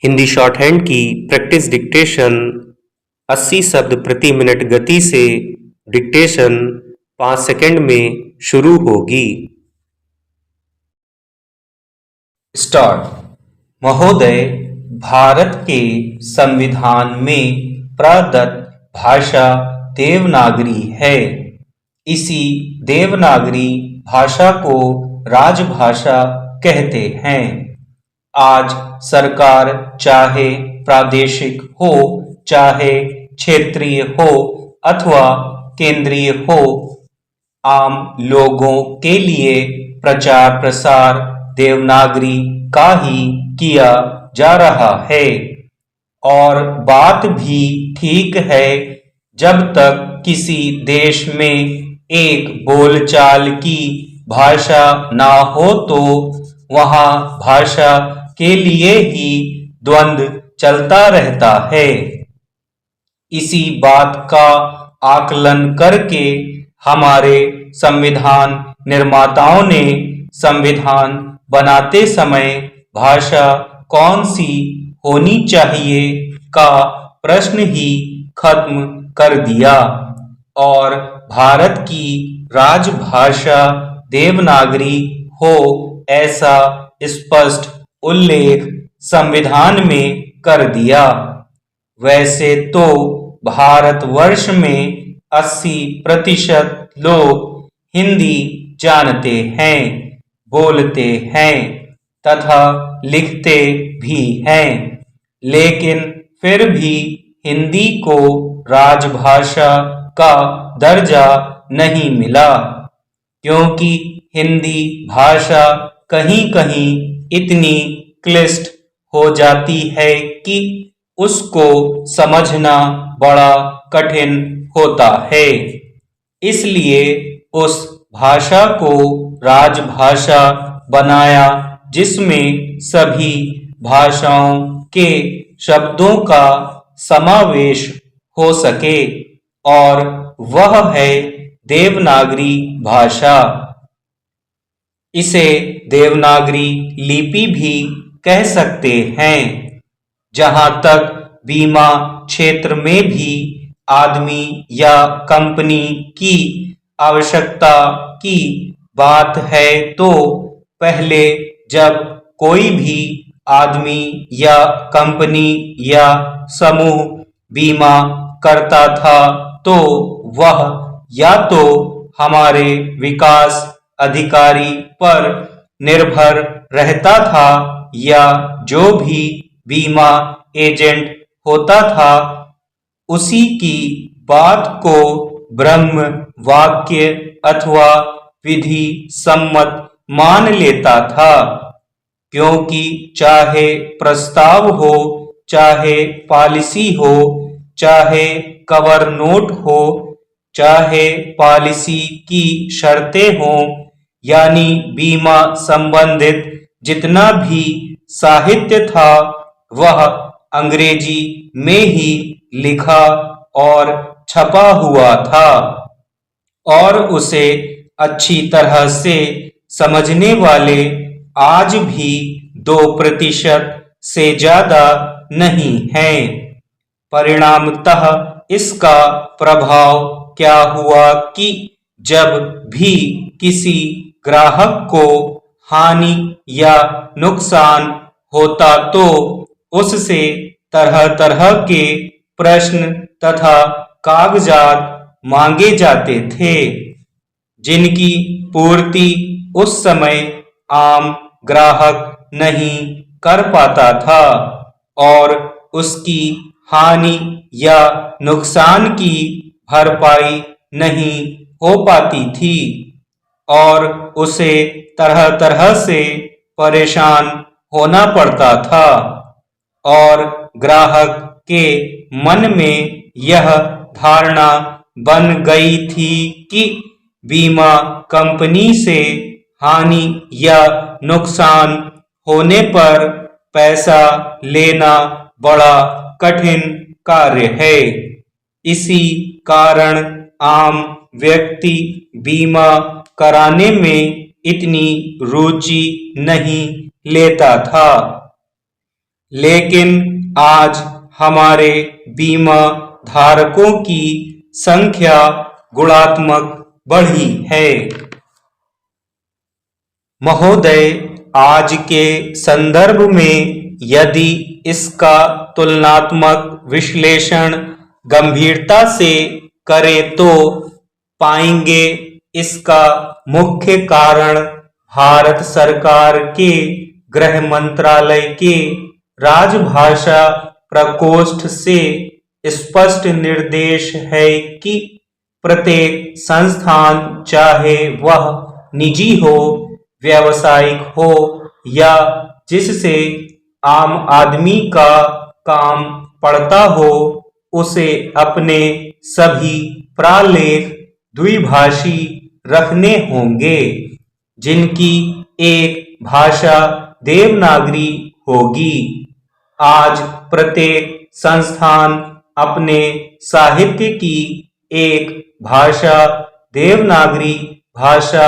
Hindi short hand की practice dictation 80 शब्द प्रति मिनट गति से डिक्टेशन 5 सेकंड में शुरू होगी। स्टार्ट। महोदय, भारत के संविधान में प्रदत्त भाषा देवनागरी है। इसी देवनागरी भाषा को राजभाषा कहते हैं। आज सरकार चाहे प्रादेशिक हो, चाहे क्षेत्रीय हो अथवा केंद्रीय हो, आम लोगों के लिए प्रचार प्रसार देवनागरी का ही किया जा रहा है। और बात भी ठीक है, जब तक किसी देश में एक बोलचाल की भाषा ना हो तो वहाँ भाषा के लिए ही द्वंद्व चलता रहता है। इसी बात का आकलन करके हमारे संविधान निर्माताओं ने संविधान बनाते समय भाषा कौन सी होनी चाहिए का प्रश्न ही खत्म कर दिया और भारत की राजभाषा देवनागरी हो ऐसा स्पष्ट उल्लेख संविधान में कर दिया। वैसे तो भारतवर्ष में 80% लोग हिंदी जानते हैं, बोलते हैं तथा लिखते भी हैं, लेकिन फिर भी हिंदी को राजभाषा का दर्जा नहीं मिला, क्योंकि हिंदी भाषा कहीं कहीं इतनी क्लिष्ट हो जाती है कि उसको समझना बड़ा कठिन होता है। इसलिए उस भाषा को राजभाषा बनाया जिसमें सभी भाषाओं के शब्दों का समावेश हो सके, और वह है देवनागरी भाषा। इसे देवनागरी लिपि भी कह सकते हैं। जहां तक बीमा क्षेत्र में भी आदमी या कंपनी की आवश्यकता की बात है तो पहले जब कोई भी आदमी या कंपनी या समूह बीमा करता था तो वह या तो हमारे विकास अधिकारी पर निर्भर रहता था या जो भी बीमा एजेंट होता था उसी की बात को ब्रह्म वाक्य अथवा विधि सम्मत मान लेता था, क्योंकि चाहे प्रस्ताव हो, चाहे पॉलिसी हो, चाहे कवर नोट हो, चाहे पॉलिसी की शर्तें हों, यानी बीमा संबंधित जितना भी साहित्य था वह अंग्रेजी में ही लिखा और छपा हुआ था, और उसे अच्छी तरह से समझने वाले आज भी 2% से ज्यादा नहीं हैं। परिणामतः इसका प्रभाव क्या हुआ कि जब भी किसी ग्राहक को हानि या नुकसान होता तो उससे तरह तरह के प्रश्न तथा कागजात मांगे जाते थे, जिनकी पूर्ति उस समय आम ग्राहक नहीं कर पाता था और उसकी हानि या नुकसान की भरपाई नहीं हो पाती थी और उसे तरह तरह से परेशान होना पड़ता था, और ग्राहक के मन में यह धारणा बन गई थी कि बीमा कंपनी से हानि या नुकसान होने पर पैसा लेना बड़ा कठिन कार्य है। इसी कारण आम व्यक्ति बीमा कराने में इतनी रुचि नहीं लेता था। लेकिन आज हमारे बीमा धारकों की संख्या गुणात्मक बढ़ी है। महोदय, आज के संदर्भ में यदि इसका तुलनात्मक विश्लेषण गंभीरता से करें तो पाएंगे इसका मुख्य कारण भारत सरकार के गृह मंत्रालय के राजभाषा प्रकोष्ठ से स्पष्ट निर्देश है कि प्रत्येक संस्थान, चाहे वह निजी हो, व्यावसायिक हो या जिससे आम आदमी का काम पड़ता हो, उसे अपने सभी प्रालेख द्विभाषी रखने होंगे, जिनकी एक भाषा देवनागरी होगी। आज प्रत्येक संस्थान अपने साहित्य की एक भाषा देवनागरी भाषा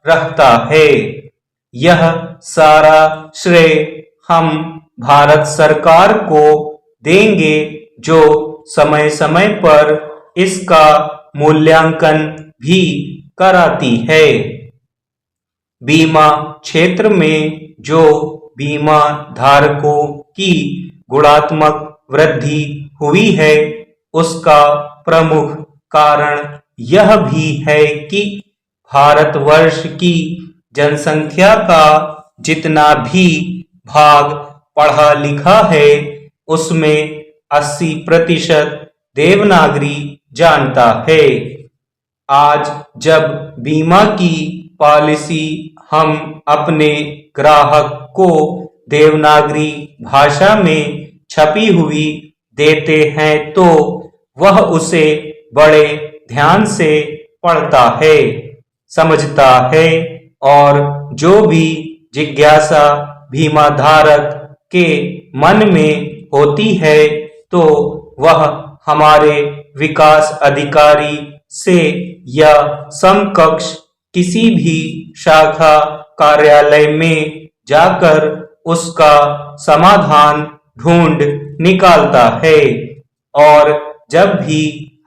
रखता है। यह सारा श्रेय हम भारत सरकार को देंगे, जो समय समय पर इसका मूल्यांकन भी कराती है। बीमा क्षेत्र में जो बीमा धारकों की गुणात्मक वृद्धि हुई है, उसका प्रमुख कारण यह भी है कि भारतवर्ष की जनसंख्या का जितना भी भाग पढ़ा लिखा है, उसमें 80% देवनागरी जानता है। आज जब बीमा की पॉलिसी हम अपने ग्राहक को देवनागरी भाषा में छपी हुई देते हैं तो वह उसे बड़े ध्यान से पढ़ता है, समझता है और जो भी जिज्ञासा बीमा धारक के मन में होती है तो वह हमारे विकास अधिकारी से या समकक्ष किसी भी शाखा कार्यालय में जाकर उसका समाधान ढूंढ निकालता है और जब भी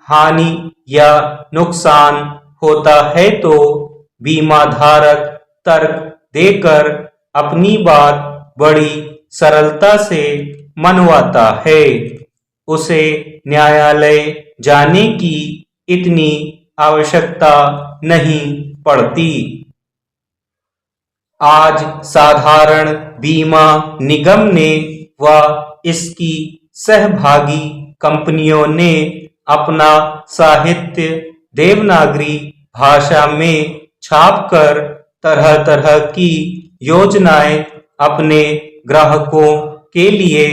हानि या नुकसान होता है तो बीमा धारक तर्क देकर अपनी बात बड़ी सरलता से मनवाता है। उसे न्यायालय जाने की इतनी आवश्यकता नहीं पड़ती। आज साधारण बीमा निगम ने व इसकी सहभागी कंपनियों ने अपना साहित्य देवनागरी भाषा में छापकर तरह तरह की योजनाएं अपने ग्राहकों के लिए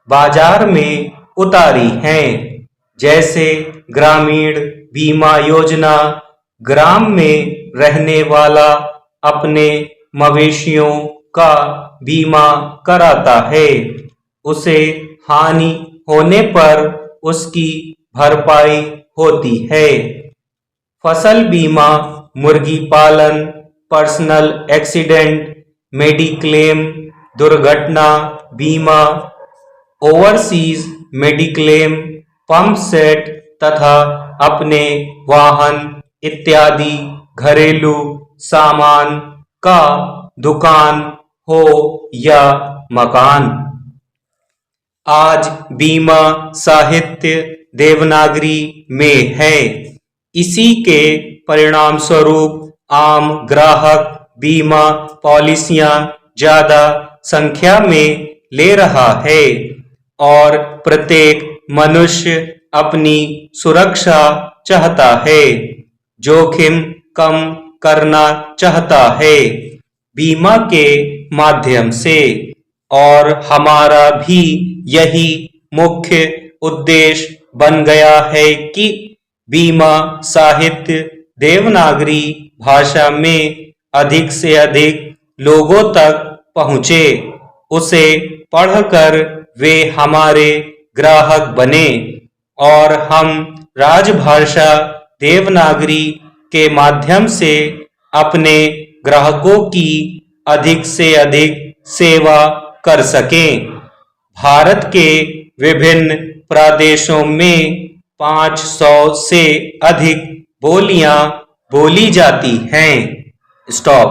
बाजार में उतारी हैं। जैसे ग्रामीण बीमा योजना, ग्राम में रहने वाला अपने मवेशियों का बीमा कराता है, उसे हानि होने पर उसकी भरपाई होती है। फसल बीमा, मुर्गी पालन, पर्सनल एक्सीडेंट, मेडिक्लेम, दुर्घटना बीमा, ओवरसीज मेडिक्लेम, पंप सेट तथा अपने वाहन इत्यादि घरेलू सामान का दुकान हो या मकान। आज बीमा साहित्य देवनागरी में है। इसी के परिणाम स्वरूप आम ग्राहक बीमा पॉलिसियां ज्यादा संख्या में ले रहा है और प्रत्येक मनुष्य अपनी सुरक्षा चाहता है, जोखिम कम करना चाहता है बीमा के माध्यम से, और हमारा भी यही मुख्य उद्देश्य बन गया है कि बीमा साहित्य देवनागरी भाषा में अधिक से अधिक लोगों तक पहुँचे, उसे पढ़कर वे हमारे ग्राहक बने और हम राजभाषा देवनागरी के माध्यम से अपने ग्राहकों की अधिक से अधिक सेवा कर सकें। भारत के विभिन्न प्रदेशों में 500 से अधिक बोलियां बोली जाती हैं। स्टॉप।